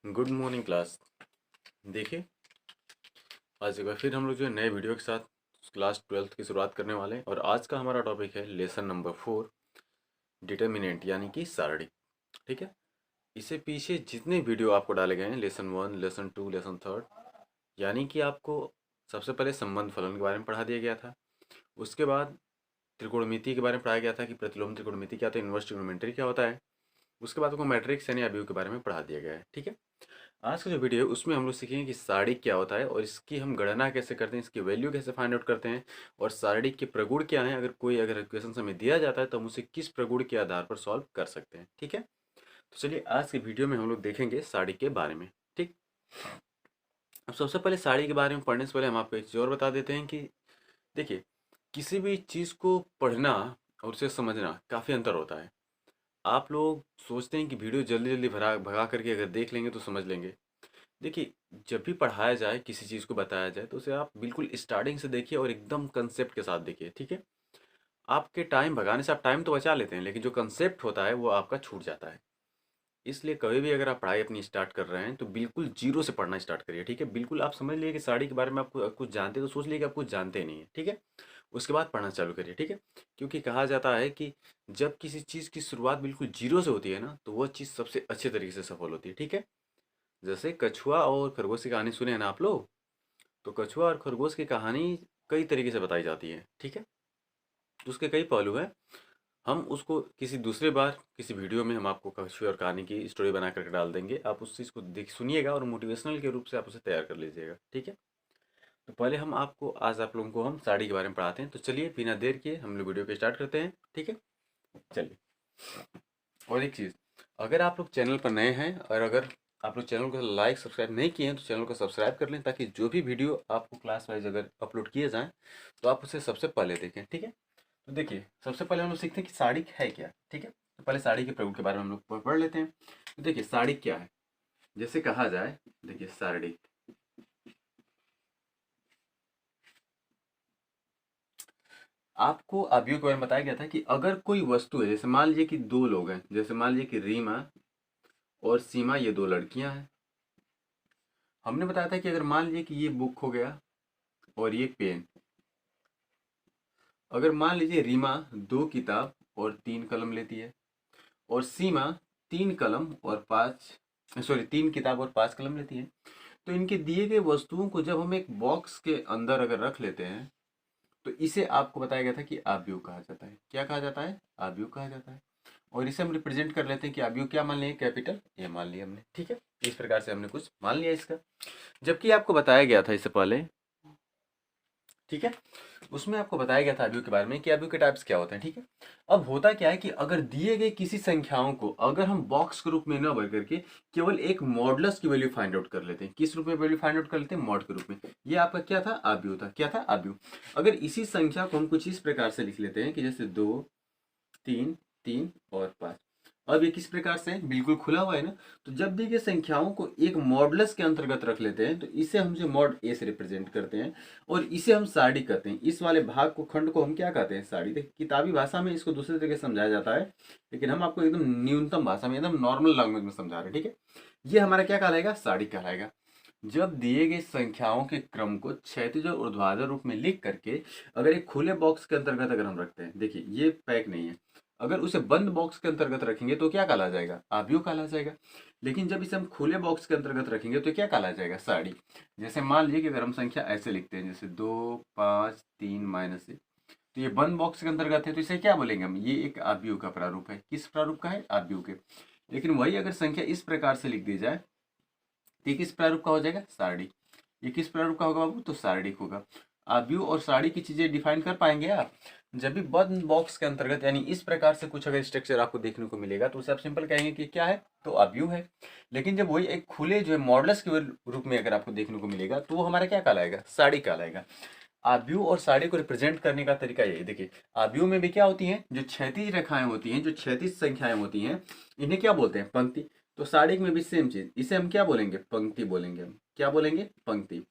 Good morning class. देखिए, आज एक बार फिर हम लोग जो है नए वीडियो के साथ क्लास 12th की शुरुआत करने वाले हैं। और आज का हमारा टॉपिक है लेसन नंबर 4, डिटर्मिनेंट यानी कि सारणी। ठीक है, इससे पीछे जितने वीडियो आपको डाले गए हैं, लेसन 1, लेसन 2, लेसन 3, यानी कि आपको सबसे पहले संबंध फलन के बारे में पढ़ा दिया गया था। उसके बाद त्रिकोणमिति के बारे में पढ़ाया गया था कि प्रतिलोम त्रिकोणमिति क्या होता है, इन्वर्स ट्रिग्नोमेट्री क्या होता है। उसके बाद आपको मैट्रिक्स यानी अवयव के बारे में पढ़ा दिया गया है। ठीक है, आज का जो वीडियो है उसमें हम लोग सीखेंगे कि सारणी क्या होता है और इसकी हम गणना कैसे करते हैं, इसकी वैल्यू कैसे फाइंड आउट करते हैं, और सारणी के प्रगुण क्या हैं। अगर इक्वेशन हमें दिया जाता है तो हम उसे किस प्रगुण के आधार पर सॉल्व कर सकते हैं। ठीक है, तो चलिए आज की वीडियो में हम लोग देखेंगे सारणी के बारे में। ठीक, अब सबसे पहले सारणी के बारे में पढ़ने से पहले हम आपको एक चीज़ और बता देते हैं कि देखिए, किसी भी चीज़ को पढ़ना और उसे समझना काफ़ी अंतर होता है। आप लोग सोचते हैं कि वीडियो जल्दी जल्दी भरा भगा करके अगर देख लेंगे तो समझ लेंगे। देखिए, जब भी पढ़ाया जाए, किसी चीज़ को बताया जाए, तो उसे आप बिल्कुल स्टार्टिंग से देखिए और एकदम कंसेप्ट के साथ देखिए। ठीक है, आपके टाइम भगाने से आप टाइम तो बचा लेते हैं, लेकिन जो कंसेप्ट होता है वो आपका छूट जाता है। इसलिए कभी भी अगर आप पढ़ाई अपनी स्टार्ट कर रहे हैं तो बिल्कुल जीरो से पढ़ना स्टार्ट करिए। ठीक है, बिल्कुल आप समझ लिए कि साड़ी के बारे में आपको कुछ जानते हैं तो सोच लिए कि आप कुछ जानते नहीं है। ठीक है, उसके बाद पढ़ना चालू करिए। ठीक है, क्योंकि कहा जाता है कि जब किसी चीज़ की शुरुआत बिल्कुल जीरो से होती है ना, तो वह चीज़ सबसे अच्छे तरीके से सफल होती है। ठीक है, जैसे कछुआ और खरगोश की कहानी सुने हैं ना आप लोग, तो कछुआ और खरगोश की कहानी कई तरीके से बताई जाती है। ठीक है, तो उसके कई पहलू हैं। हम उसको किसी दूसरे बार किसी वीडियो में हम आपको कछुए और कहानी की स्टोरी बना करके डाल देंगे। आप उस चीज़ को देख सुनिएगा और मोटिवेशनल के रूप से आप उसे तैयार कर लीजिएगा। ठीक है, तो पहले हम आपको आज आप लोगों को हम साड़ी के बारे में पढ़ाते हैं। तो चलिए बिना देर किए हम लोग वीडियो को स्टार्ट करते हैं। ठीक है, चलिए। और एक चीज़, अगर आप लोग चैनल पर नए हैं और अगर आप लोग चैनल को लाइक सब्सक्राइब नहीं किए हैं तो चैनल को सब्सक्राइब कर लें, ताकि जो भी वीडियो आपको क्लास वाइज अगर अपलोड किए जाएँ तो आप उसे सबसे पहले देखें। ठीक है, तो देखिए, सबसे पहले हम लोग सीखते हैं कि साड़ी है क्या। ठीक है, तो पहले साड़ी के प्रयोग के बारे में हम लोग पढ़ लेते हैं। तो देखिए, साड़ी क्या है, जैसे कहा जाए, देखिए साड़ी, आपको अवयव के बारे में बताया गया था कि अगर कोई वस्तु है, जैसे मान लीजिए कि दो लोग हैं, जैसे मान लीजिए कि रीमा और सीमा, ये दो लड़कियां हैं। हमने बताया था कि अगर मान लीजिए कि ये बुक हो गया और ये पेन, अगर मान लीजिए रीमा दो किताब और तीन कलम लेती है और सीमा तीन कलम और पांच, सॉरी, तीन किताब और पांच कलम लेती है, तो इनके दिए गए वस्तुओं को जब हम एक बॉक्स के अंदर अगर रख लेते हैं तो इसे आपको बताया गया था कि आव्यूह कहा जाता है। क्या कहा जाता है? आव्यूह कहा जाता है। और इसे हम रिप्रेजेंट कर लेते हैं कि आव्यूह क्या मान लिए, कैपिटल ए मान लिया हमने। ठीक है, इस प्रकार से हमने कुछ मान लिया इसका, जबकि आपको बताया गया था इससे पहले। ठीक है, उसमें आपको बताया गया था अवयव के बारे में कि अवयव के टाइप्स क्या होते हैं। ठीक है, अब होता क्या है कि अगर दिए गए किसी संख्याओं को अगर हम बॉक्स के रूप में न भर करके केवल एक मॉडुलस की वैल्यू फाइंड आउट कर लेते हैं, किस रूप में वैल्यू फाइंड आउट कर लेते हैं? मॉड के रूप में। ये आपका क्या था? अवयव था। क्या था? अवयव। अगर इसी संख्या को हम कुछ इस प्रकार से लिख लेते हैं कि जैसे दो, तीन, तीन और पाँच। अब ये किस प्रकार से है? बिल्कुल खुला हुआ है ना। तो जब भी ये संख्याओं को एक मॉडुलस के अंतर्गत रख लेते हैं तो इसे हम जो मॉड ए से रिप्रेजेंट करते हैं और इसे हम सारणी कहते हैं। इस वाले भाग को, खंड को हम क्या कहते हैं? सारणी। देखिए, किताबी भाषा में इसको दूसरे तरीके से समझाया जाता है, लेकिन हम आपको एकदम न्यूनतम भाषा में, एकदम नॉर्मल लैंग्वेज में समझा रहे हैं। ठीक है, ये हमारा क्या कहलाएगा? सारणी कहलाएगा। जब दिए गए संख्याओं के क्रम को क्षैतिज और ऊर्ध्वाधर रूप में लिख करके अगर एक खुले बॉक्स के अंतर्गत अगर हम रखते हैं, देखिए ये पैक नहीं है, अगर उसे बंद बॉक्स के अंतर्गत रखेंगे तो क्या कहला जाएगा? आव्यूह कहला जाएगा। लेकिन जब इसे हम खुले बॉक्स के अंतर्गत रखेंगे तो क्या कहला जाएगा? सारणी। जैसे मान लीजिए कि अगर हम संख्या ऐसे लिखते हैं, जैसे 2, 5, 3, -1, तो ये बंद बॉक्स के अंतर्गत है, तो इसे क्या बोलेंगे हम? ये एक आव्यूह का प्रारूप है। किस प्रारूप का है? आव्यूह के। लेकिन वही अगर संख्या इस प्रकार से लिख दी जाए तो ये किस प्रारूप का हो जाएगा? सारणी। ये किस प्रारूप का होगा बाबू? तो सारणिक होगा। आव्यूह और सारणी की चीजें डिफाइन कर पाएंगे आप जब भी बंद बॉक्स के अंतर्गत, यानी इस प्रकार से कुछ अगर स्ट्रक्चर आपको देखने को मिलेगा तो उसे आप सिंपल कहेंगे कि क्या है? तो आव्यूह है। लेकिन जब वही एक खुले जो है मॉडुलस के रूप में अगर आपको देखने को मिलेगा तो वो हमारा क्या कहलाएगा? सारणी कहलाएगा। आव्यूह और सारणी को रिप्रेजेंट करने का तरीका यही देखिए, आव्यूह में भी क्या होती हैं? जो क्षैतिज रेखाएं होती हैं, जो क्षैतिज संख्याएं होती हैं, इन्हें क्या बोलते हैं? पंक्ति। तो सारणी में भी सेम चीज, इसे हम क्या बोलेंगे? पंक्ति बोलेंगे। हम क्या बोलेंगे? पंक्ति।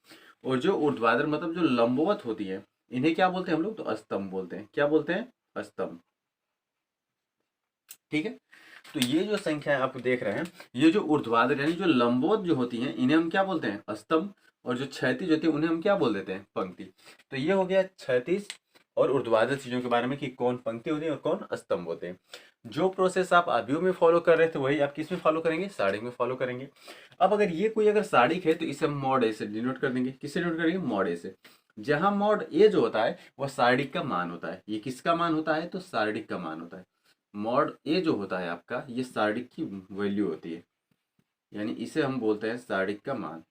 और जो ऊर्ध्वाधर मतलब जो लंबवत होती है, इन्हें क्या बोलते हैं हम लोग? तो स्तंभ बोलते हैं। क्या बोलते हैं? स्तंभ। ठीक है, तो ये जो संख्या आप देख रहे हैं, ये जो ऊर्ध्वाधर यानी जो लंबवत जो होती हैं इन्हें हम क्या बोलते हैं, स्तंभ, और जो क्षैतिज होती है उन्हें हम क्या बोल देते हैं, पंक्ति। तो ये हो गया क्षैतिज और ऊर्ध्वाधर चीजों के बारे में कि कौन पंक्ति होती है और कौन स्तंभ होते हैं। जो प्रोसेस आप आदियों में फॉलो कर रहे थे वही आप किस में फॉलो करेंगे, साड़ी में फॉलो करेंगे। अब अगर ये कोई अगर साड़ी है तो इसे हम मॉड ए से डिनोट कर देंगे। किससे डिनोट करेंगे, मॉड ए से। जहां मॉड ए जो होता है वह सारणिक का मान होता है। ये किसका मान होता है, तो सारणिक का मान होता है। मॉड ए जो होता है आपका, ये सारणिक की वैल्यू होती है, यानी इसे हम बोलते हैं सारणिक का मान।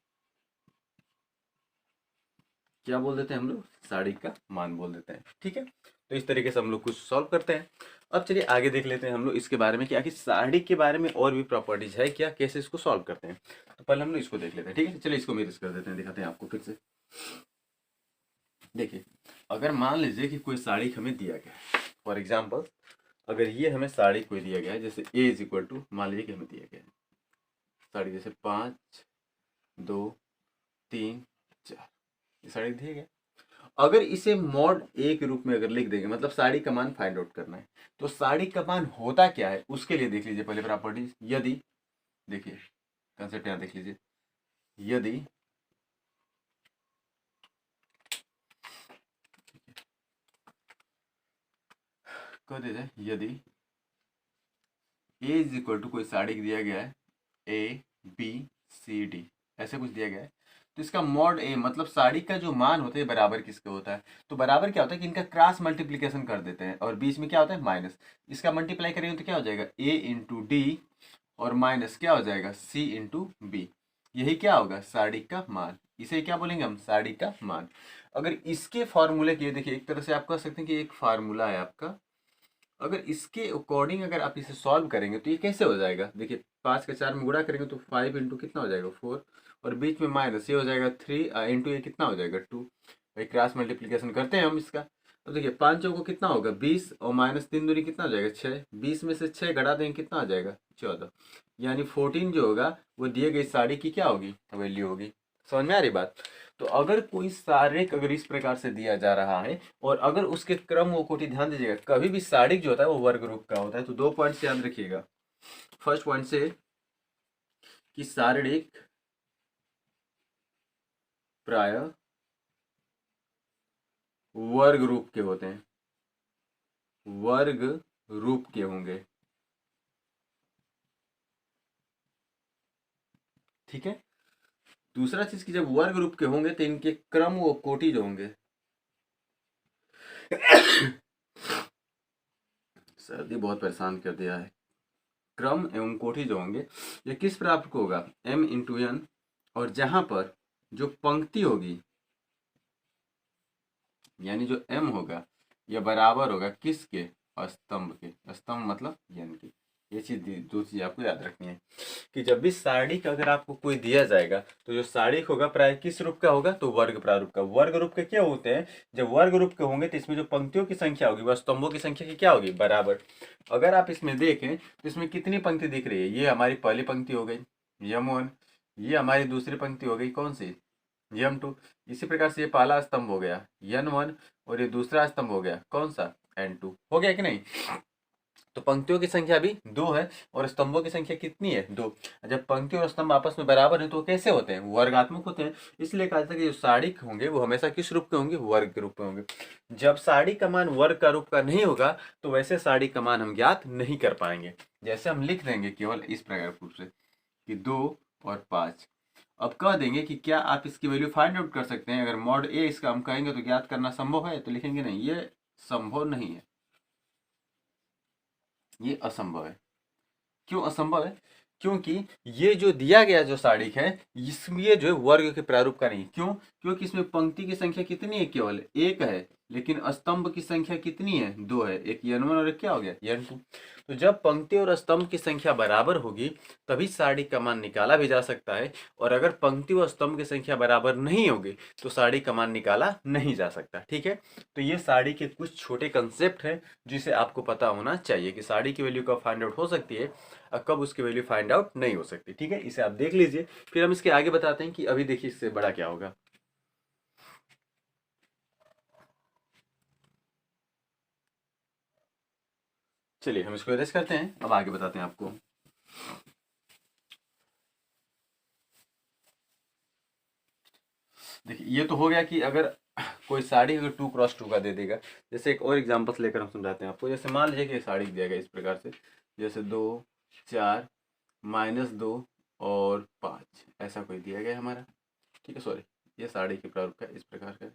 क्या बोल देते हैं हम लोग, सारणिक का मान बोल देते हैं। ठीक है, तो इस तरीके से हम लोग कुछ सॉल्व करते हैं। अब चलिए आगे देख लेते हैं हम लोग इसके बारे में कि आखिर सारणिक के बारे में और भी प्रॉपर्टीज है क्या, कैसे इसको सॉल्व करते हैं। तो पहले हम लोग इसको देख लेते हैं। ठीक है, चलिए इसको मेरिज कर देते हैं, दिखाते हैं आपको फिर से। देखिए, अगर मान लीजिए कि कोई सारणिक हमें दिया गया है, फॉर एग्जाम्पल अगर ये हमें सारणिक कोई दिया गया है, जैसे ए इज इक्वल टू, मान लीजिए कि हमें दिया गया है सारणिक जैसे 5 2 3 4, ये सारणिक दिया गया। अगर इसे मॉड ए के रूप में अगर लिख देंगे, मतलब साड़ी का मान फाइंड आउट करना है, तो साड़ी का मान होता क्या है उसके लिए देख लीजिए पहले प्रॉपर्टीज। यदि, देखिए कंसेप्ट यहाँ देख लीजिए, यदि कह दे जाए, यदि ए इज इक्वल टू कोई साड़ी दिया गया है ए बी सी डी, ऐसे कुछ दिया गया है, तो इसका मॉड ए मतलब साड़ी का जो मान होता है बराबर किसके होता है, तो बराबर क्या होता है कि इनका क्रॉस मल्टीप्लीकेशन कर देते हैं और बीच में क्या होता है माइनस। इसका मल्टीप्लाई करेंगे तो क्या हो जाएगा, ए इंटू डी और माइनस क्या हो जाएगा, सी इंटू बी। यही क्या होगा, साड़ी का मान। इसे क्या बोलेंगे हम, साड़ी का मान। अगर इसके फॉर्मूले की, देखिए एक तरह से आप कह सकते हैं कि एक फार्मूला है आपका, अगर इसके अकॉर्डिंग अगर आप इसे सॉल्व करेंगे तो ये कैसे हो जाएगा। देखिए 5 के 4 में गुणा करेंगे तो 5 इंटू कितना हो जाएगा 4, और बीच में माइनस, ये हो जाएगा 3 इंटू ये कितना हो जाएगा 2। भाई क्रॉस मल्टीप्लीकेशन करते हैं हम इसका, तो देखिए 5 चौको कितना होगा 20, और माइनस 3 दूनी कितना हो जाएगा 6, 20 में से 6 घटा देंगे कितना आ जाएगा 14, यानी 14 जो होगा वो दिए गई साड़ी की क्या होगी, वैल्यू होगी। समझ में आ रही बात। तो अगर कोई सारिक अगर इस प्रकार से दिया जा रहा है और अगर उसके क्रम व कोटि, ध्यान दीजिएगा कभी भी सारिक जो होता है वो वर्ग रूप का होता है। तो 2 पॉइंट से याद रखिएगा। फर्स्ट पॉइंट से कि सारिक प्राय वर्ग रूप के होते हैं, वर्ग रूप के होंगे। ठीक है, दूसरा चीज की जब वर्ग रूप के होंगे तो इनके क्रम व कोटि जो होंगे सर्दी बहुत परेशान कर दिया है। क्रम एवं कोटि जो होंगे ये किस प्राप्त को होगा, m इंटू एन, और जहां पर जो पंक्ति होगी यानी जो m होगा यह बराबर होगा किसके, स्तंभ के। स्तंभ मतलब n की। ये चीज, दो चीज आपको याद रखनी है कि जब भी सारणिक अगर आपको कोई दिया जाएगा तो जो सारणिक होगा प्राय किस रूप का होगा, तो वर्ग प्रारूप का। वर्ग रूप के क्या होते हैं, जब वर्ग रूप के होंगे तो इसमें जो पंक्तियों की संख्या होगी वह स्तंभों की संख्या की क्या होगी, बराबर। अगर आप इसमें देखें तो इसमें कितनी पंक्ति दिख रही है, ये हमारी पहली पंक्ति हो गई यम1, ये हमारी दूसरी पंक्ति हो गई कौन सी, यम2। इसी प्रकार से ये पहला स्तंभ हो गया n1 और ये दूसरा स्तंभ हो गया कौन सा, n2। हो गया कि नहीं। तो पंक्तियों की संख्या भी 2 है और स्तंभों की संख्या कितनी है, 2। जब पंक्ति और स्तंभ आपस में बराबर है तो कैसे होते हैं, वर्गात्मक होते हैं। इसलिए कहा जाता है कि जो सारणिक होंगे वो हमेशा किस रूप के होंगे, वर्ग के रूप में होंगे। जब सारणिक का मान वर्ग का रूप का नहीं होगा तो वैसे सारणिक का मान हम ज्ञात नहीं कर पाएंगे। जैसे हम लिख देंगे केवल इस प्रकार रूप से कि 2 और 5। अब कह देंगे कि क्या आप इसकी वैल्यू फाइंड आउट कर सकते हैं, अगर मॉड ए इसका हम कहेंगे तो ज्ञात करना संभव है, तो लिखेंगे नहीं, ये संभव नहीं है, ये असंभव है। क्यों असंभव है, क्योंकि ये जो दिया गया जो सारणिक है इसमें जो है वर्ग के प्रारूप का नहीं। क्यों, क्योंकि इसमें पंक्ति की संख्या कितनी है, केवल एक है, लेकिन स्तंभ की संख्या कितनी है, 2 है। एक n1 और एक क्या हो गया n2। तो जब पंक्ति और स्तंभ की संख्या बराबर होगी तभी सारणिक का मान निकाला भी जा सकता है, और अगर पंक्ति और स्तंभ की संख्या बराबर नहीं होगी तो सारणिक का मान निकाला नहीं जा सकता। ठीक है, तो ये सारणिक के कुछ छोटे कंसेप्ट हैं जिसे आपको पता होना चाहिए कि सारणिक की वैल्यू कब फाइंड आउट हो सकती है और कब उसकी वैल्यू फाइंड आउट नहीं हो सकती। ठीक है, इसे आप देख लीजिए, फिर हम इसके आगे बताते हैं कि अभी देखिए इससे बड़ा क्या होगा। चलिए हम इसको इरेज करते हैं, अब आगे बताते हैं आपको। देखिए ये तो हो गया कि अगर कोई साड़ी अगर 2x2 का दे देगा। जैसे एक और एग्जांपल्स लेकर हम समझाते हैं आपको। जैसे मान लीजिए कि साड़ी दिया गया इस प्रकार से, जैसे 2, 4, -2 और 5, ऐसा कोई दिया गया हमारा। ठीक है, सॉरी, ये साड़ी के प्रारूप का इस प्रकार का।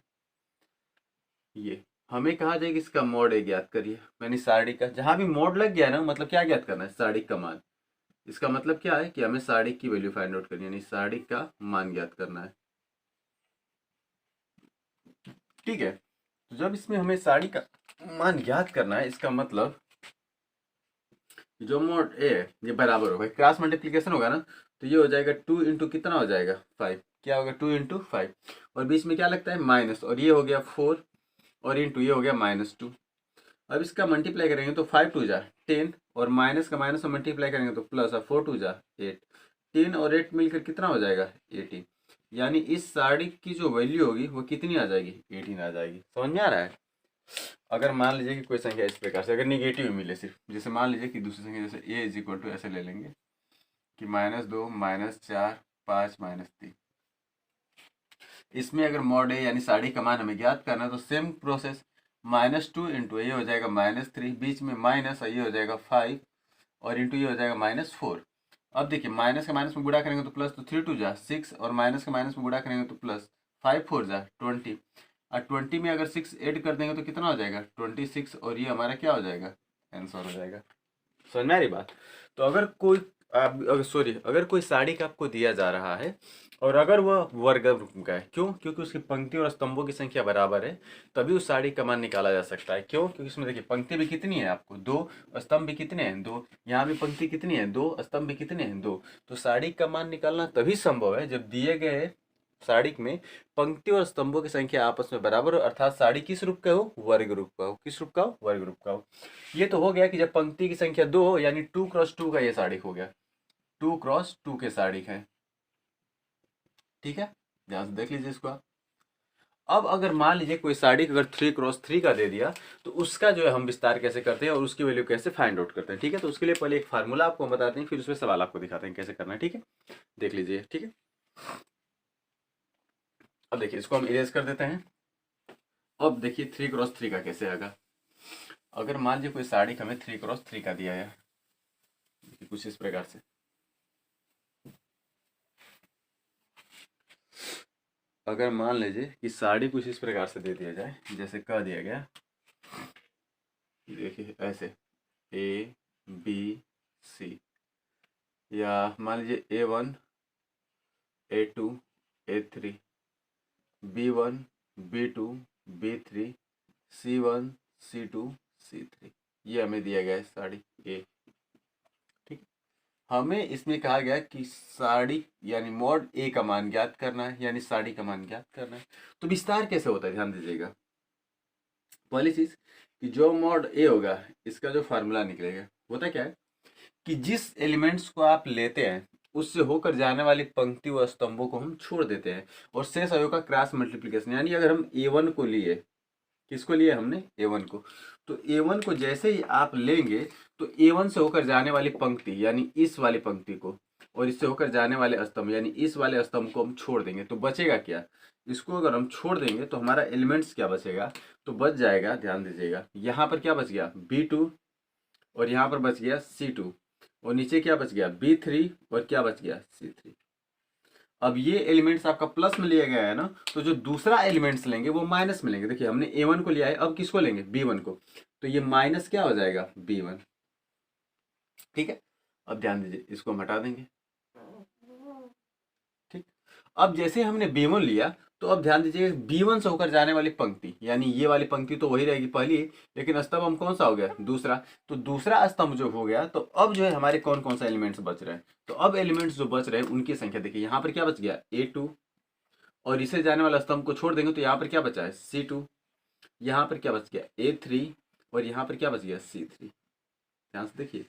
ये हमें कहा जाए कि इसका मोड है ज्ञात करिए, यानी साड़ी का जहां भी मोड लग गया ना, मतलब क्या ज्ञात करना है, साड़ी का मान। इसका मतलब क्या है कि हमें साड़ी की वैल्यू फाइंड आउट करनी है, यानी साड़ी का मान ज्ञात करना है। ठीक है, तो जब इसमें हमें साड़ी का मान ज्ञात करना है, इसका मतलब जो मोड ए है ये बराबर होगा, क्रॉस मल्टीप्लीकेशन होगा ना, तो ये हो जाएगा 2 इंटू कितना हो जाएगा 5, क्या होगा 2 इंटू 5, और बीच में क्या लगता है माइनस, और ये हो गया 4, और इंटू ये हो गया -2। अब इसका मल्टीप्लाई करेंगे तो 5 2 जा 10, और माइनस का माइनस में मल्टीप्लाई करेंगे तो प्लस, और 4 2 जा 8, 10 और 8 मिलकर कितना हो जाएगा 18। यानी इस साड़ी की जो वैल्यू होगी वो कितनी आ जाएगी 18 आ जाएगी। समझ में आ रहा है। अगर मान लीजिए कि कोई संख्या इस प्रकार से अगर निगेटिव मिले सिर्फ, जैसे मान लीजिए कि दूसरी संख्या जैसे a इज इक्वल टू ऐसे ले लेंगे कि -2 -4 5 -3, इसमें अगर मॉड है यानी साड़ी का मान हमें ज्ञात करना है तो सेम प्रोसेस, -2 इंटू ये हो जाएगा -3, बीच में माइनस, ये हो जाएगा 5, और इंटू ये हो जाएगा -4। अब देखिए माइनस का माइनस में गुणा करेंगे तो प्लस, तो 3 2 जा 6, और माइनस का माइनस में गुणा करेंगे तो प्लस, 5 4 जा 20, और 20 में अगर 6 ऐड कर देंगे तो कितना हो जाएगा 26, और ये हमारा क्या हो जाएगा आंसर हो जाएगा। समझ में आ रही बात। तो अगर कोई अगर कोई साड़ी का आपको दिया जा रहा है और अगर वह वर्ग रूप का है, क्यों, क्योंकि उसकी पंक्ति और स्तंभों की संख्या बराबर है, तभी उस साड़ी का मान निकाला जा सकता है। क्यों, क्योंकि इसमें देखिए पंक्ति भी कितनी है आपको 2, स्तंभ भी कितने हैं 2, यहाँ भी पंक्ति कितनी है 2, स्तंभ भी कितने हैं 2। तो साड़ी का मान निकालना तभी संभव है जब दिए गए साड़ी में पंक्ति और स्तंभों की संख्या आपस में बराबर हो, अर्थात साड़ी किस रूप का हो, वर्ग रूप का हो। किस रूप का हो, वर्ग रूप का हो। ये तो हो गया कि जब पंक्ति की संख्या 2 हो, यानी 2x2 का ये साड़ी हो गया, 2x2 के साड़ी है। ठीक है, ध्यान से देख लीजिए इसको आप। अब अगर मान लीजिए कोई साड़ी अगर 3x3 का दे दिया, तो उसका जो है हम विस्तार कैसे करते हैं और उसकी वैल्यू कैसे फाइंड आउट करते हैं। ठीक है, तो उसके लिए पहले एक फार्मूला आपको हम बताते हैं, फिर उसमें सवाल आपको दिखाते हैं कैसे करना है। ठीक है, देख लीजिए। ठीक है, अब देखिए इसको हम इरेज कर देते हैं। अब देखिए 3x3 का कैसे आएगा। अगर मान लीजिए कोई साड़ी हमें 3x3 का दिया है, कुछ इस प्रकार से, अगर मान लीजिए कि साड़ी कुछ इस प्रकार से दे दिया जाए, जैसे कह दिया गया, देखिए ऐसे ABC, या मान लीजिए A1 A2 A3, B1 B2 B3 C1 C2 C3, ये हमें दिया गया है साड़ी A। ठीक, हमें इसमें कहा गया कि साड़ी यानी मॉड ए का मान ज्ञात करना है, यानी साड़ी का मान ज्ञात करना है। तो विस्तार कैसे होता है, ध्यान दीजिएगा। पहली चीज कि जो मॉड ए होगा इसका जो फार्मूला निकलेगा होता क्या है कि जिस एलिमेंट्स को आप लेते हैं उससे होकर जाने वाली पंक्ति व स्तंभों को हम छोड़ देते हैं, और शेष अवयव का क्रॉस मल्टीप्लिकेशन। यानी अगर हम A1 को लिए, किसको लिए हमने A1 को, तो A1 को जैसे ही आप लेंगे तो A1 से होकर जाने वाली पंक्ति यानी इस वाली पंक्ति को, और इससे होकर जाने वाले स्तंभ यानी इस वाले स्तंभ को हम छोड़ देंगे, तो बचेगा क्या, इसको अगर हम छोड़ देंगे तो हमारा एलिमेंट्स क्या बचेगा, तो बच जाएगा, ध्यान दीजिएगा, यहाँ पर क्या बच गया B2, और यहाँ पर बच गया C2, और नीचे क्या बच गया B3, और क्या बच गया C3। अब ये एलिमेंट्स आपका प्लस में लिया गया है ना, तो जो दूसरा एलिमेंट्स लेंगे वो माइनस में लेंगे। देखिए हमने A1 को लिया है, अब किसको लेंगे B1 को, तो ये माइनस क्या हो जाएगा B1। ठीक है, अब ध्यान दीजिए इसको हम हटा देंगे। ठीक, अब जैसे हमने B1 लिया तो अब ध्यान दीजिए B1 से होकर जाने वाली पंक्ति यानी ये वाली पंक्ति तो वही रहेगी पहली, लेकिन स्तंभ हम कौन सा हो गया दूसरा, तो दूसरा स्तंभ जो हो गया, तो अब जो है हमारे कौन कौन सा एलिमेंट्स बच रहे हैं, तो अब एलिमेंट्स जो बच रहे हैं उनकी संख्या देखिए, यहाँ पर क्या बच गया A2, और इसे जाने वाला स्तंभ को छोड़ देंगे तो यहाँ पर क्या बचा है C2, यहाँ पर क्या बच गया A3, और यहाँ पर क्या बच गया C3। ध्यान से देखिए,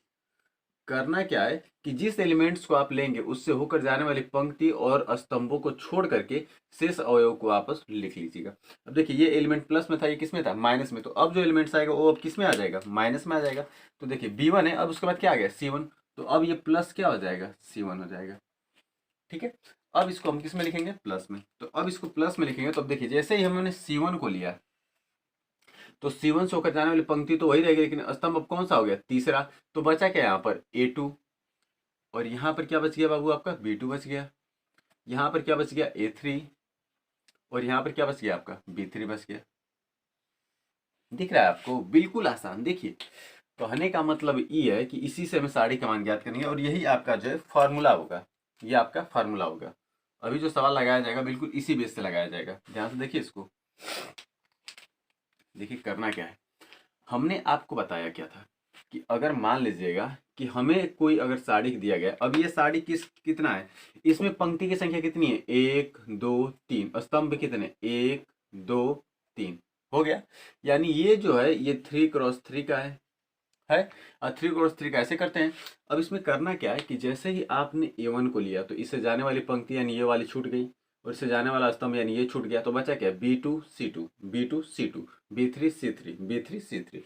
करना क्या है कि जिस एलिमेंट्स को आप लेंगे उससे होकर जाने वाली पंक्ति और स्तंभों को छोड़ करके शेष अवयव को वापस लिख लीजिएगा। अब देखिए ये एलिमेंट प्लस में था, ये किस में था, माइनस में, तो अब जो एलिमेंट्स आएगा वो अब किस में आ जाएगा, माइनस में आ जाएगा। तो देखिए B1 है, अब उसके बाद क्या आ गया, C1, तो अब ये प्लस क्या हो जाएगा, C1 हो जाएगा। ठीक है, अब इसको हम किस में लिखेंगे, प्लस में। तो अब इसको प्लस में लिखेंगे तो अब देखिए जैसे ही हमने C1 को लिया तो C1 से होकर जाने वाली पंक्ति तो वही रहेगी, लेकिन स्तंभ अब कौन सा हो गया, तीसरा। तो बचा क्या यहाँ पर, A2, और यहाँ पर क्या बच गया बाबू, आपका B2 बच गया। यहाँ पर क्या बच गया, A3, और यहाँ पर क्या बच गया, आपका B3 बच गया। दिख रहा है आपको, बिल्कुल आसान। देखिए कहने का मतलब ये है कि इसी से हमें सारी का मान ज्ञात करनी है, और यही आपका जो है फार्मूला होगा, ये आपका फार्मूला होगा। अभी जो सवाल लगाया जाएगा बिल्कुल इसी बेस से लगाया जाएगा। ध्यान से देखिए इसको। देखिए करना क्या है, हमने आपको बताया क्या था कि अगर मान लीजिएगा कि हमें कोई अगर साड़ी दिया गया, अब ये साड़ी कितना है, इसमें पंक्ति की संख्या कितनी है, 1 2 3, स्तंभ कितने, 1 2 3, हो गया। यानी ये जो है ये 3x3 का है। और 3x3 का ऐसे करते हैं। अब इसमें करना क्या है कि जैसे ही आपने A1 को लिया तो इससे जाने वाली पंक्ति यानी ये वाली छूट गई, और इससे जाने वाला स्तंभ यानी ये छूट गया, तो बचा क्या, B2 C2 B2 C2 B3 C3 B3 C3।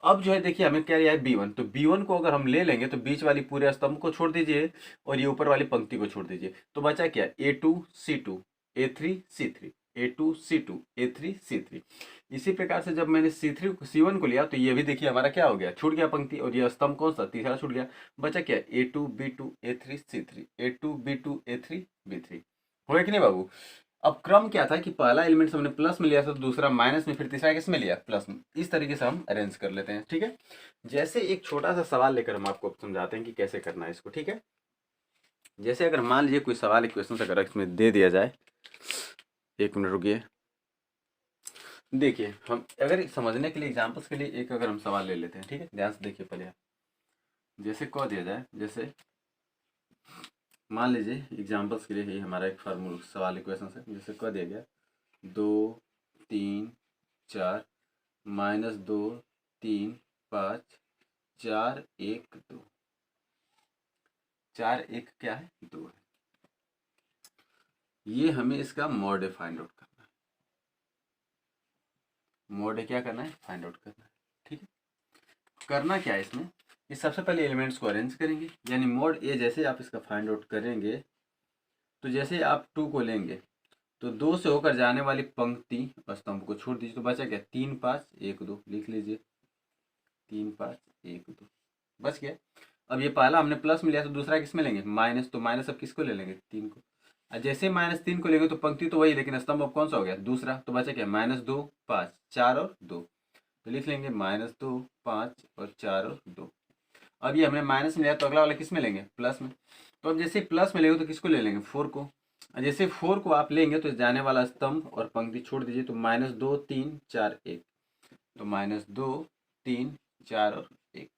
अब जो है देखिए हमें क्या लिया है, B1, तो B1 को अगर हम ले लेंगे तो बीच वाली पूरे स्तंभ को छोड़ दीजिए और ये ऊपर वाली पंक्ति को छोड़ दीजिए, तो बचा क्या, A2 C2 A3 C3 A2 C2 A3 C3। इसी प्रकार से जब मैंने C3 C1 को लिया तो ये भी देखिए हमारा क्या हो गया, छूट गया पंक्ति, और ये स्तंभ कौन सा, तीसरा छूट गया। बचा क्या, A2 B2 A3 C3 A2 B2 A3 B3। हो गया कि नहीं बाबू। अब क्रम क्या था कि पहला एलिमेंट हमने प्लस में लिया था, तो दूसरा माइनस में, फिर तीसरा किस में लिया, प्लस में। इस तरीके से हम अरेंज कर लेते हैं। ठीक है, जैसे एक छोटा सा सवाल लेकर हम आपको समझाते हैं कि कैसे करना है इसको। ठीक है, जैसे अगर मान लीजिए कोई सवाल क्वेश्चन अगर इसमें दे दिया जाए, एक मिनट रुकिए। देखिए हम अगर समझने के लिए एग्जांपल्स के लिए एक अगर हम सवाल ले लेते हैं, ठीक है, ध्यान से देखिए पहले। जैसे कह दिया जाए, जैसे मान लीजिए एग्जांपल्स के लिए ही हमारा एक फार्मूला सवाल इक्वेशन है, जैसे कह दिया गया 2 3 4 -2 3 5 4 1 2, 4 1 क्या है, 2 है। ये हमें इसका मॉड फाइंड आउट करना है। मॉड क्या करना है, फाइंड आउट करना है। ठीक है, करना क्या है इसमें, कि सबसे पहले एलिमेंट्स को अरेंज करेंगे, यानी मोड ए जैसे आप इसका फाइंड आउट करेंगे तो जैसे आप 2 को लेंगे तो 2 से होकर जाने वाली पंक्ति स्तंभ को छोड़ दीजिए, तो बचा क्या, 3 5 1 2, लिख लीजिए 3 5 1 2, बच गया। अब ये पहला हमने प्लस में लिया तो दूसरा किस में लेंगे, माइनस, तो माइनस अब किसको ले लेंगे, 3 को। और जैसे -3 को लेंगे तो पंक्ति तो वही, लेकिन स्तंभ अब कौन सा हो गया, दूसरा, तो बचा क्या, -2 5 4 और 2, तो लिख लेंगे -2 5 और 4 और 2। अब ये हमने माइनस में लिया तो अगला वाला किस में लेंगे, प्लस में। तो अब जैसे प्लस में लेंगे तो किसको ले लेंगे, 4 को। जैसे 4 को आप लेंगे तो जाने वाला स्तंभ और पंक्ति छोड़ दीजिए, तो -2 3 4 1, तो -2 3 4 और 1,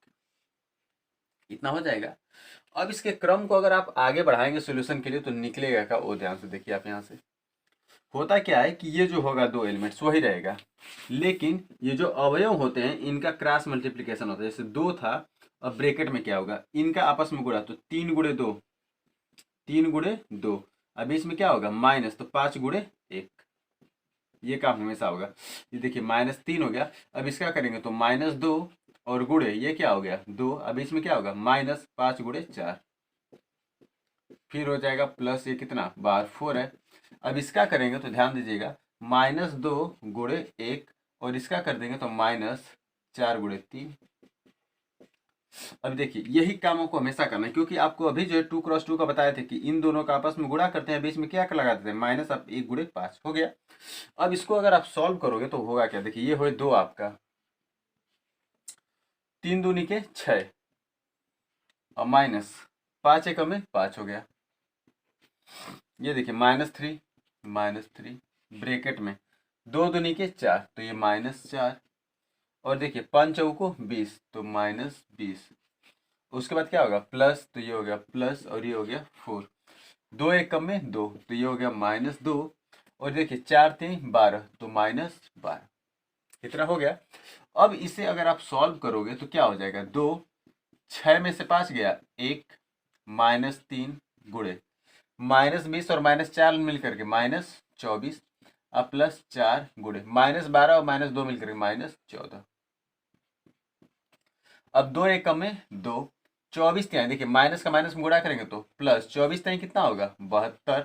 इतना हो जाएगा। अब इसके क्रम को अगर आप आगे बढ़ाएंगे सोल्यूशन के लिए तो निकलेगा का, वो ध्यान से देखिए आप। यहाँ से होता क्या है कि ये जो होगा दो एलिमेंट्स वही रहेगा, लेकिन ये जो अवयव होते हैं इनका क्रॉस मल्टीप्लिकेशन होता है। जैसे 2 था, अब ब्रैकेट में क्या होगा, इनका आपस में गुणा, तो 3 गुणे 2 3 गुणे 2, अब इसमें क्या होगा माइनस, तो 5 गुणे 1, ये काम हमेशा होगा। ये देखिए -3 हो गया, अब इसका करेंगे तो -2 और गुणे ये क्या हो गया 2, अब इसमें क्या होगा -5 गुणे 4, फिर हो जाएगा प्लस ये कितना 12 4 है। अब इसका करेंगे तो ध्यान दीजिएगा -2 गुणे 1, और इसका कर देंगे तो -4 गुणे 3। अब देखिए यही कामों को हमेशा करना है, क्योंकि आपको अभी जो है 2x2 का बताए थे कि इन दोनों का आपस में गुणा करते हैं, बीच में क्या लगा देते हैं माइनस, अब 1 गुणे 5 हो गया। अब इसको अगर आप सॉल्व करोगे तो होगा क्या, देखिए ये हो 2 आपका, 3 दूनी के 6 और माइनस 5 एकम में 5 हो गया। ये देखिए -3 ब्रैकेट में 2 दूनी के 4, तो ये -4, और देखिए 5 चौको 20, तो -20, उसके बाद क्या होगा प्लस, तो ये हो गया प्लस और ये हो गया 4, 2 एक कम में 2, तो ये हो गया -2, और देखिए 4 3 12, तो -12, इतना हो गया। अब इसे अगर आप सॉल्व करोगे तो क्या हो जाएगा, 2 6 में से 5 गया 1, -3 गुणे -20 और -4 मिल करके -24, अब +4 गुणे -12 और -2 मिल करके -14। अब 2 एकम में 2, 24 ત્યાં देखिए माइनस का माइनस में गुणा करेंगे तो प्लस 24 ત્યાં कितना होगा 72।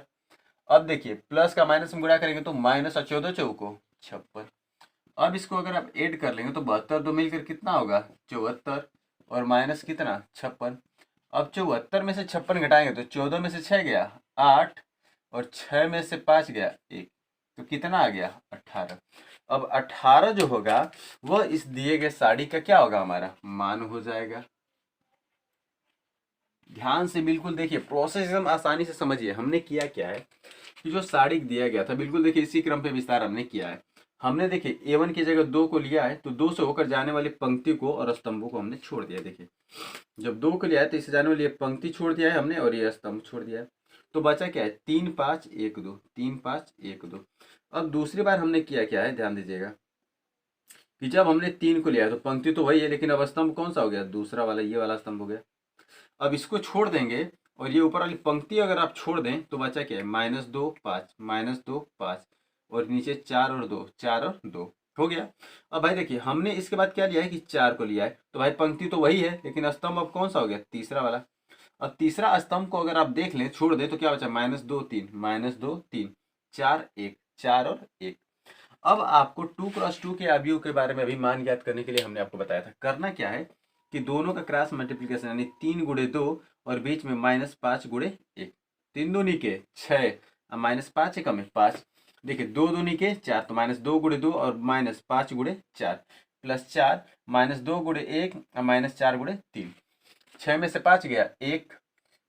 अब देखिए प्लस का माइनस में गुणा करेंगे तो माइनस और 14 चौको 56। अब इसको अगर आप ऐड कर लेंगे तो 72 2 मिलकर कितना होगा 74 और माइनस कितना 56। अब 74 में से 56 घटाएंगे तो 14 में से 6 गया 8 और 6 में से 5 गया 1, तो कितना आ गया 18। अब 18 जो होगा वह इस दिए गए साड़ी का क्या होगा हमारा मान हो जाएगा। ध्यान से बिल्कुल देखिए, प्रोसेस एकदम आसानी से समझिए। हमने किया क्या है कि जो साड़ी दिया गया था बिल्कुल देखिए इसी क्रम पे विस्तार हमने किया है। हमने देखिए A1 की जगह 2 को लिया है तो 2 से होकर जाने वाली पंक्ति को और स्तंभों को हमने छोड़ दिया। देखिए जब 2 को लिया है तो इससे जाने वाली ये पंक्ति छोड़ दिया है हमने और ये स्तंभ छोड़ दिया है, तो बचा क्या है 3 5 1 2, 3 5 1 2। अब दूसरी बार हमने किया क्या है ध्यान दीजिएगा कि जब हमने 3 को लिया है तो पंक्ति तो वही है लेकिन अब स्तंभ कौन सा हो गया दूसरा वाला, ये वाला स्तंभ हो गया। अब इसको छोड़ देंगे और ये ऊपर वाली पंक्ति अगर आप छोड़ दें तो बचा क्या है -2 5 -2 5 और नीचे 4 और 2 4 और 2 हो गया। अब भाई देखिए हमने इसके बाद क्या लिया है कि 4 को लिया है तो भाई पंक्ति तो वही है लेकिन स्तंभ अब कौन सा हो गया तीसरा वाला। अब तीसरा स्तंभ को अगर आप देख लें छोड़ दें तो क्या बचा -2 3 -2 3 4 1 4 और 1। अब आपको 2x2 के अवयव के बारे में अभी मान ज्ञात करने के लिए हमने आपको बताया था। करना क्या है कि दोनों का क्रॉस मल्टीप्लिकेशन यानी 3 गुणे 2 और बीच में -5 गुणे 1, 3 दूनी के 6 -5 एकम में 5। देखिए 2 दूनी के 4 तो -2 गुणे 2 और -5 गुणे 4 +4 -2 गुणे 1 -4 गुणे 3। 6 में से 5 गया 1,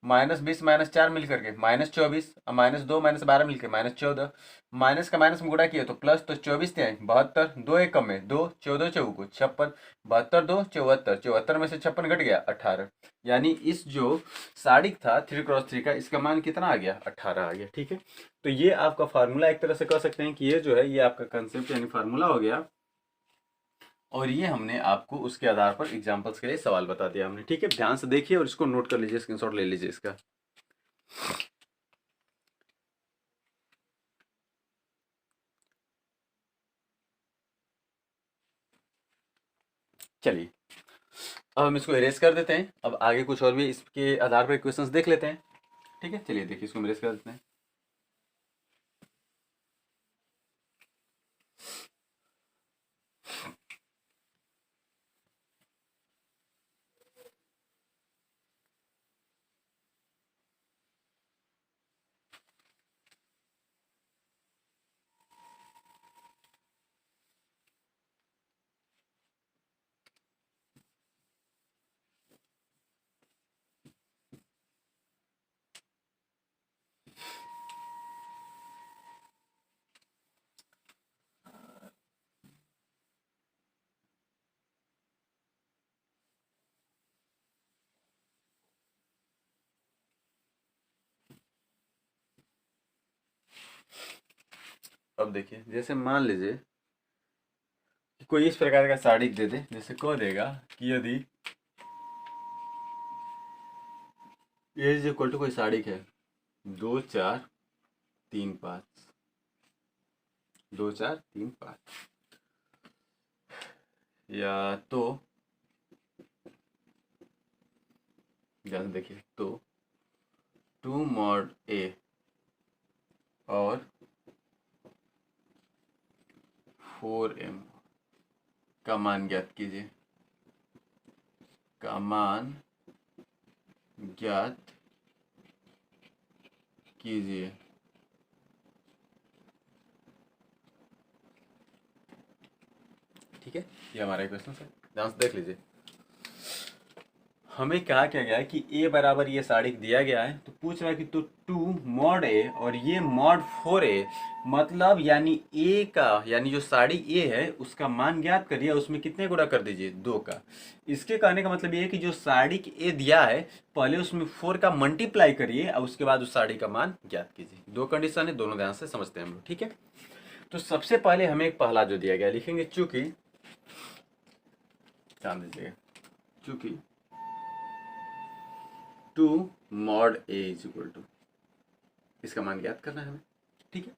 -20 -4 मिल करके -24, -2 -12 मिलकर -14। माइनस का माइनस में गुणा किया तो प्लस, तो 24 थे 72, 2 एकम में 2, 14 चौको 56, 72 2 74, 74 में से 56 घट गया 18। यानी इस जो साड़ी था 3x3 का इसका मान कितना आ गया 18 आ गया। ठीक है, तो ये आपका फार्मूला एक तरह से कह सकते हैं कि ये जो है ये आपका कंसेप्ट यानी फार्मूला हो गया और ये हमने आपको उसके आधार पर एग्जांपल्स के लिए सवाल बता दिया हमने। ठीक है, ध्यान से देखिए और इसको नोट कर लीजिए, स्क्रीनशॉट ले लीजिए इसका। चलिए अब हम इसको इरेज कर देते हैं। अब आगे कुछ और भी इसके आधार पर क्वेश्चंस देख लेते हैं। ठीक है, चलिए देखिए इसको हम इरेज कर देते हैं। अब देखिए जैसे मान लीजिए कि कोई इस प्रकार का साड़ी दे दे, जैसे कह देगा कि यदि ये इज इक्वल टू कोई साड़ी है 2 4 3 5, 2 4 3 5, या तो ध्यान से देखिए तो 2 mod A और 4m का मान ज्ञात कीजिए, का मान ज्ञात कीजिए। ठीक है, ये हमारा क्वेश्चन है, ध्यान से देख लीजिए। हमें कहा क्या गया है कि a बराबर ये साड़ी दिया गया है तो पूछ रहा है कि तो 2 mod A और ये mod 4a, मतलब यानी a का यानी जो साड़ी a है उसका मान ज्ञात करिए, उसमें कितने गुणा कर दीजिए 2 का। इसके कहने का मतलब ये है कि जो साड़ी a दिया है पहले उसमें 4 का मल्टीप्लाई करिए और उसके बाद उस साड़ी का मान ज्ञात कीजिए। दो कंडीशन है, दोनों ध्यान से समझते हैं हम लोग। ठीक है, तो सबसे पहले हमें एक पहला जो दिया गया लिखेंगे चूंकि, ध्यान दीजिएगा, चूंकि two mod a is equal to, इसका मान ज्ञात करना है हमें। ठीक है,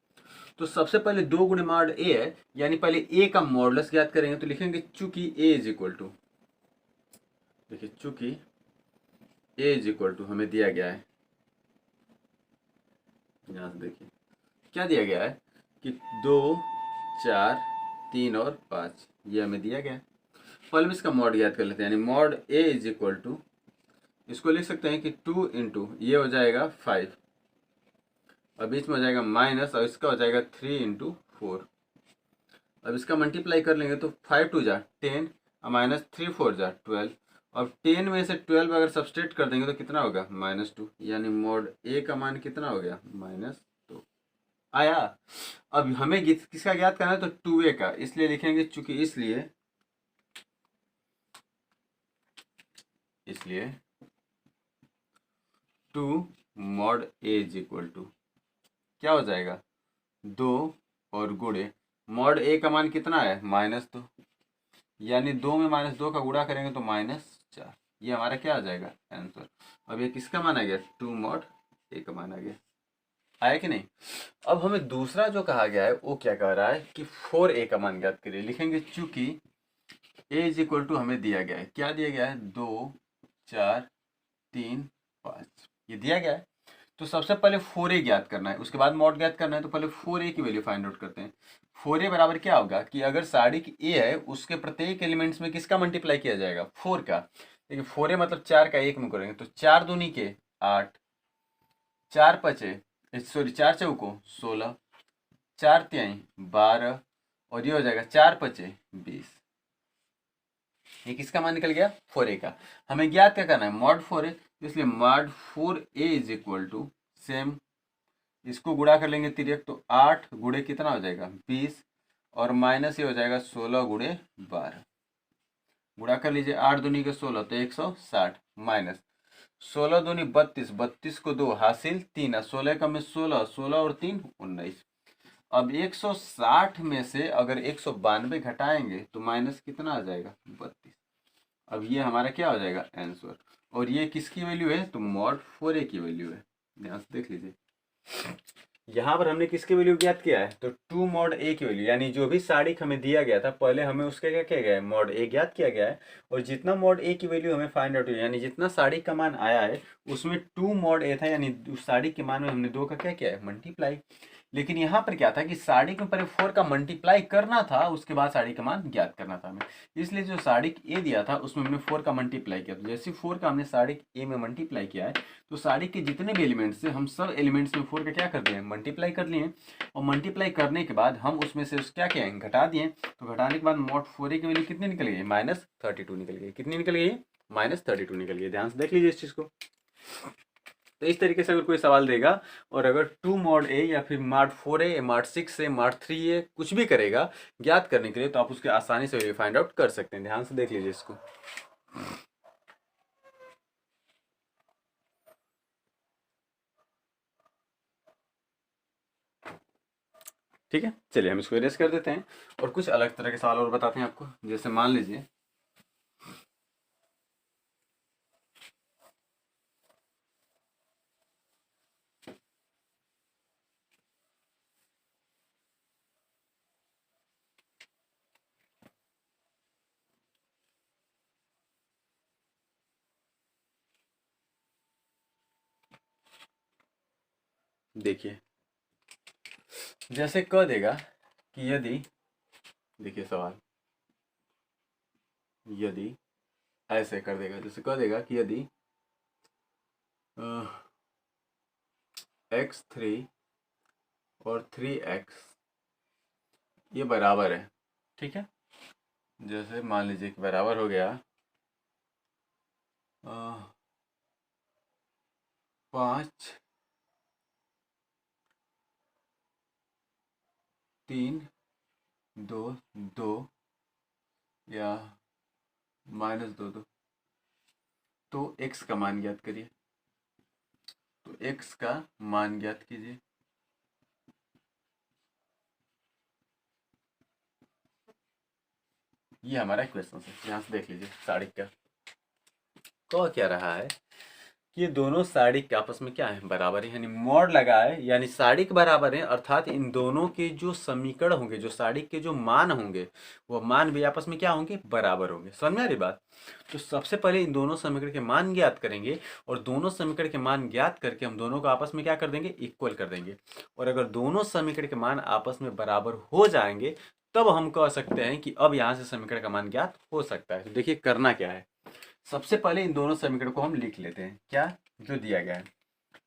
तो सबसे पहले 2 गुणे मॉड ए है, यानी पहले ए का मॉडुलस ज्ञात करेंगे। तो लिखेंगे चूंकि ए इज इक्वल टू, देखिए चूंकि ए इज इक्वल टू हमें दिया गया है, यहाँ से देखिए क्या दिया गया है कि 2, 4, 3 और 5, ये हमें दिया गया है। पहले हम इसका मॉड ज्ञात कर लेते हैं, यानी mod a is equal to, इसको लिख सकते हैं कि 2 इंटू ये हो जाएगा 5 और बीच में हो जाएगा माइनस, और इसका हो जाएगा 3 इंटू 4। अब इसका मल्टीप्लाई कर लेंगे तो 5 2 जा 10 और माइनस 3 4 जा 12, और 10 में से 12 अगर सब्सट्रेट कर देंगे तो कितना होगा -2, यानी मॉड ए का मान कितना हो गया -2 आया। अब हमें किसका ज्ञात करना है, तो 2a का, इसलिए लिखेंगे चूंकि इसलिए 2 mod a is equal to क्या हो जाएगा 2 और गुणे मॉड ए का मान कितना है -2, यानी 2 में -2 का गुणा करेंगे तो -4, ये हमारा क्या आ जाएगा आंसर। अब ये किसका मान आ गया, 2 मॉड ए का मान आ गया, आया कि नहीं। अब हमें दूसरा जो कहा गया है वो क्या कह रहा है कि 4a का मान ज्ञात करिए। लिखेंगे चूंकि a इज इक्वल टू हमें दिया गया है, क्या दिया गया है 2, 4, 3, 5, ये दिया गया है। तो सबसे पहले 4a ज्ञात करना है, उसके बाद मॉड ज्ञात करना है। तो पहले 4a की वैल्यू फाइंड आउट करते हैं। 4a बराबर क्या होगा कि अगर साड़ी की a है उसके प्रत्येक एलिमेंट्स में किसका मल्टीप्लाई किया जाएगा, 4 का। देखिए 4a मतलब 4 का 1 में करेंगे तो 4 दूनी के 8, 4 पचे सॉरी 4 चौको 16, 4 तिहाई 12, और ये हो जाएगा 4 पचे 20। ये किसका मान निकल गया, 4a का। हमें ज्ञात क्या करना है, मॉड 4a, इसलिए mod 4a is equal to same, इसको गुणा कर लेंगे तिरक, तो 8 गुणे कितना हो जाएगा 20, और माइनस ये हो जाएगा 16 गुणे 12, गुणा कर लीजिए 8 दूनी के 16 तो 160, माइनस 16 दूनी 32, 32 को 2 हासिल 3, 16 का में 16, 16 और 3 19। अब 160 में से अगर 192 घटाएंगे तो माइनस कितना आ जाएगा 32। अब ये हमारा क्या हो जाएगा आंसर, और ये किसकी वैल्यू है, तो मॉड 4a की वैल्यू है। ध्यान से देख लीजिए, यहाँ पर हमने किसकी वैल्यू ज्ञात किया है, तो 2 मॉड ए की वैल्यू, यानी जो भी साड़ी हमें दिया गया था पहले हमें उसका क्या किया गया है, मॉड ए ज्ञात किया गया है, और जितना मॉड ए की वैल्यू हमें फाइंड आउट हुई, यानी जितना साड़ी का मान आया है उसमें 2 मॉड ए था, यानी उस साड़ी के मान में हमने 2 का क्या किया है, मल्टीप्लाई। लेकिन यहाँ पर क्या था कि साड़ी के ऊपर 4 का मल्टीप्लाई करना था, उसके बाद साड़ी का मान ज्ञात करना था हमें, इसलिए जो साड़ी ए दिया था उसमें हमने 4 का मल्टीप्लाई किया। तो जैसे 4 का हमने साड़ी ए में मल्टीप्लाई किया है, तो साड़ी के जितने भी एलिमेंट्स थे हम सब एलिमेंट्स में 4 का क्या कर दिए, मल्टीप्लाई कर लिए, और मल्टीप्लाई करने के बाद हम उसमें से क्या किए, घटा दिए। तो घटाने के बाद मॉड 4a की वैल्यू कितनी निकल गई, -32 निकल गई। कितनी निकल गई, -32 निकल गई। ध्यान से देख लीजिए इस चीज़ को। तो इस तरीके से अगर कोई सवाल देगा और अगर 2 मॉड ए या फिर mod 4a, mod 6a, mod 3a कुछ भी करेगा ज्ञात करने के लिए, तो आप उसके आसानी से फाइंड आउट कर सकते हैं। ध्यान से देख लीजिए इसको। ठीक है, चलिए हम इसको इरेज कर देते हैं और कुछ अलग तरह के सवाल और बताते हैं आपको। जैसे मान लीजिए देखिए, जैसे कह देगा कि यदि, देखिए सवाल यदि ऐसे कर देगा, जैसे कह देगा कि यदि x3 और 3x ये बराबर है, ठीक है। जैसे मान लीजिए कि बराबर हो गया 5, 3, 2, 2 या -2, 2, तो x का मान ज्ञात करिए। तो x का मान ज्ञात कीजिए। ये हमारा क्वेश्चन है, यहाँ से देख लीजिए साड़ी का तो क्या रहा है कि ये दोनों साड़िक आपस में क्या है, बराबर है, यानी मॉड लगा है, यानी साड़िक बराबर है, अर्थात इन दोनों के जो समीकरण होंगे, जो साड़िक के जो मान होंगे, वो मान भी आपस में क्या होंगे, बराबर होंगे। समझ में आ रही बात? तो सबसे पहले इन दोनों समीकरण के मान ज्ञात करेंगे, और दोनों समीकरण के मान ज्ञात करके हम दोनों को आपस में क्या कर देंगे, इक्वल कर देंगे। और अगर दोनों समीकरण के मान आपस में बराबर हो जाएंगे, तब हम कह सकते हैं कि अब यहाँ से समीकरण का मान ज्ञात हो सकता है। तो देखिए करना क्या है, सबसे पहले इन दोनों समीकरण को हम लिख लेते हैं। क्या जो दिया गया है,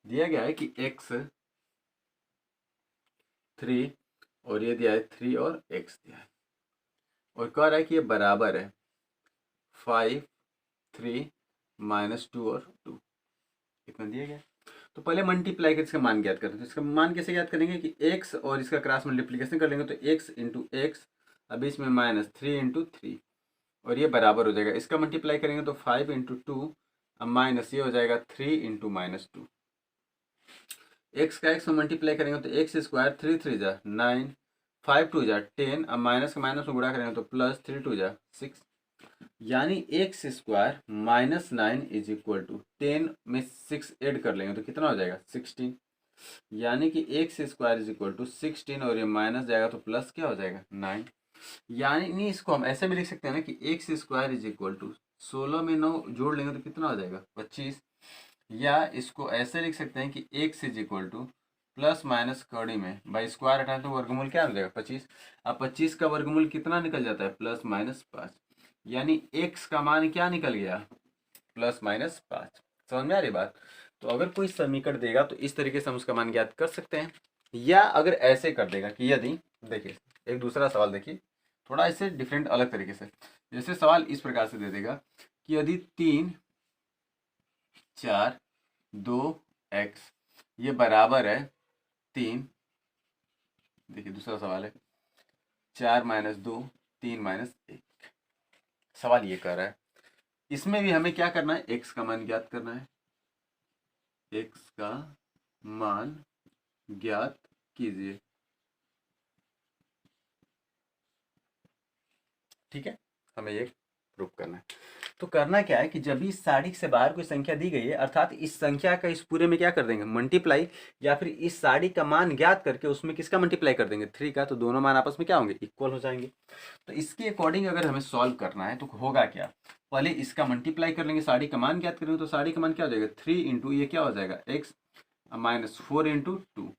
दिया गया है कि x3 और ये दिया है 3 और x दिया है, और कह रहा है कि ये बराबर है 5 3 -2 और 2, इतना दिया गया। तो पहले मल्टीप्लाई कर इसका मान ज्ञात करते हैं। तो इसका मान कैसे ज्ञात करेंगे कि x और इसका क्रॉस मल्टीप्लिकेशन कर लेंगे, तो x इंटू एक्स, अब इसमें -3 इंटू 3, और ये बराबर हो जाएगा, इसका मल्टीप्लाई करेंगे तो 5 इंटू 2, अब माइनस ये हो जाएगा 3 इंटू -2, एक्स का एक्स में मल्टीप्लाई करेंगे तो एक्स स्क्वायर 3 3 जा 9, 5 2 जा 10, अब माइनस का माइनस में गुणा करेंगे तो प्लस 3 2 जा 6, यानी x square -9 is equal to 10 में 6 ऐड कर लेंगे तो कितना हो जाएगा 16, यानी कि x square is equal to 16, और ये माइनस जाएगा तो प्लस क्या हो जाएगा 9, यानी इसको हम ऐसे भी लिख सकते हैं ना कि x square is equal to 16 में 9 जोड़ लेंगे तो कितना हो जाएगा 25, या इसको ऐसे लिख सकते हैं कि x is equal two plus minus कड़ी में बाई स्क्वायर हटाए तो वर्गमूल क्या हो जाएगा 25, अब 25 का वर्गमूल कितना निकल जाता है +-5, यानी एक्स का मान क्या निकल गया +-5। समझ में आ रही बात? तो अगर कोई समीकरण देगा तो इस तरीके से हम उसका मान ज्ञात कर सकते हैं, या अगर ऐसे कर देगा कि यदि, देखिए एक दूसरा सवाल देखिए थोड़ा इससे डिफरेंट अलग तरीके से, जैसे सवाल इस प्रकार से दे देगा कि यदि 3 4 2x ये बराबर है 3, देखिए दूसरा सवाल है 4 - 2 3 - 1, सवाल ये कर रहा है, इसमें भी हमें क्या करना है, x का मान ज्ञात करना है, x का मान ज्ञात कीजिए। ठीक है, हमें ये प्रूफ करना है। तो करना क्या है कि जब भी इस साड़ी से बाहर कोई संख्या दी गई है, अर्थात इस संख्या का इस पूरे में क्या कर देंगे मल्टीप्लाई, या फिर इस साड़ी का मान ज्ञात करके उसमें किसका मल्टीप्लाई कर देंगे 3 का, तो दोनों मान आपस में क्या होंगे इक्वल हो जाएंगे। तो इसके अकॉर्डिंग अगर हमें सॉल्व करना है तो होगा क्या, पहले इसका मल्टीप्लाई कर लेंगे, साड़ी का मान ज्ञात करेंगे, तो साड़ी का मान क्या हो जाएगा 3 इंटू ये क्या हो जाएगा x -4 इंटू 2,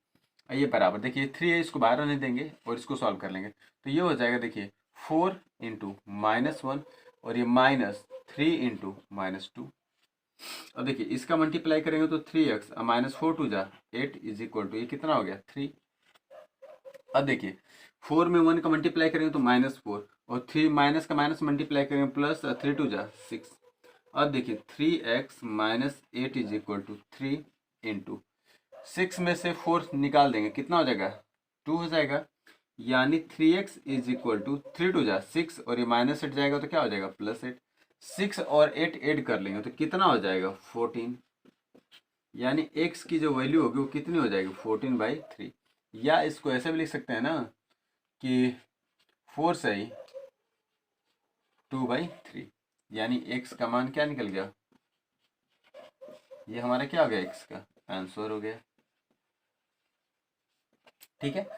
ये बराबर, देखिए 3 है इसको बाहर आने देंगे और इसको सॉल्व कर लेंगे, तो ये हो जाएगा देखिए 4 इंटू -1, और ये -3 इंटू -2, अब देखिए इसका मल्टीप्लाई करेंगे तो 3x, -4 2 जा 8 इज इक्वल टू ये कितना हो गया 3, अब देखिए 4 में 1 का मल्टीप्लाई करेंगे तो -4, और 3 माइनस का माइनस मल्टीप्लाई करेंगे प्लस 3 2 जा 6, अब देखिए 3x - 8 is equal to 3 into 6 में से 4 निकाल देंगे कितना हो जाएगा 2 हो जाएगा, यानी 3x इज इक्वल टू 3 2 जा 6, और ये -8 जाएगा तो क्या हो जाएगा +8, 6 और 8 ऐड कर लेंगे तो कितना हो जाएगा 14, यानी x की जो वैल्यू होगी वो कितनी हो जाएगी 14/3, या इसको ऐसे भी लिख सकते हैं ना कि 4 सही 2/3, यानी x का मान क्या निकल गया, ये हमारा क्या हो गया x का आंसर हो गया। ठीक है,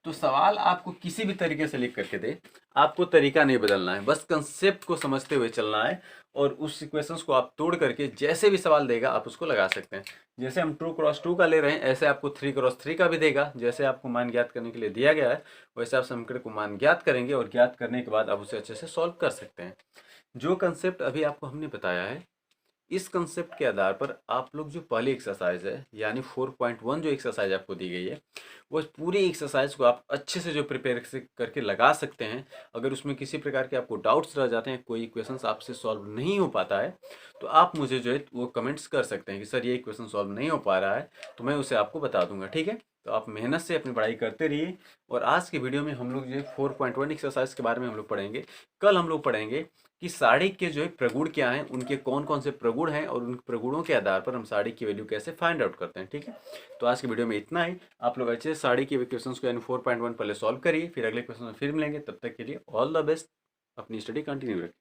तो सवाल आपको किसी भी तरीके से लिख करके दे, आपको तरीका नहीं बदलना है, बस कंसेप्ट को समझते हुए चलना है, और उस इक्वेशंस को आप तोड़ करके जैसे भी सवाल देगा आप उसको लगा सकते हैं। जैसे हम 2 × 2 का ले रहे हैं, ऐसे आपको 3 × 3 का भी देगा, जैसे आपको मान ज्ञात करने के लिए दिया गया है वैसे आप समीकरण को मान ज्ञात करेंगे, और ज्ञात करने के बाद आप उसे अच्छे से सॉल्व कर सकते हैं। जो कंसेप्ट अभी आपको हमने बताया है, इस कंसेप्ट के आधार पर आप लोग जो पहली एक्सरसाइज है यानी 4.1 जो एक्सरसाइज आपको दी गई है, वो पूरी एक्सरसाइज को आप अच्छे से जो प्रिपेयर करके लगा सकते हैं। अगर उसमें किसी प्रकार के आपको डाउट्स रह जाते हैं, कोई इक्वेशंस आपसे सॉल्व नहीं हो पाता है, तो आप मुझे जो है वो कमेंट्स कर सकते हैं कि सर ये इक्वेशन सॉल्व नहीं हो पा रहा है, तो मैं उसे आपको बता दूंगा। ठीक है, तो आप मेहनत से अपनी पढ़ाई करते रहिए। और आज की वीडियो में हम लोग जो है 4.1 एक्सरसाइज के बारे में हम लोग पढ़ेंगे। कल हम लोग पढ़ेंगे कि साड़ी के जो है प्रगुण क्या हैं, उनके कौन कौन से प्रगुण हैं, और उन प्रगुणों के आधार पर हम साड़ी की वैल्यू कैसे फाइंड आउट करते हैं। ठीक है, तो आज की वीडियो में इतना ही। आप लोग अच्छे साड़ी के क्वेश्चंस को यानी 4.1 पहले सॉल्व करिए, फिर अगले क्वेश्चन में फिर मिलेंगे। तब तक के लिए ऑल द बेस्ट, अपनी स्टडी कंटिन्यू रखें।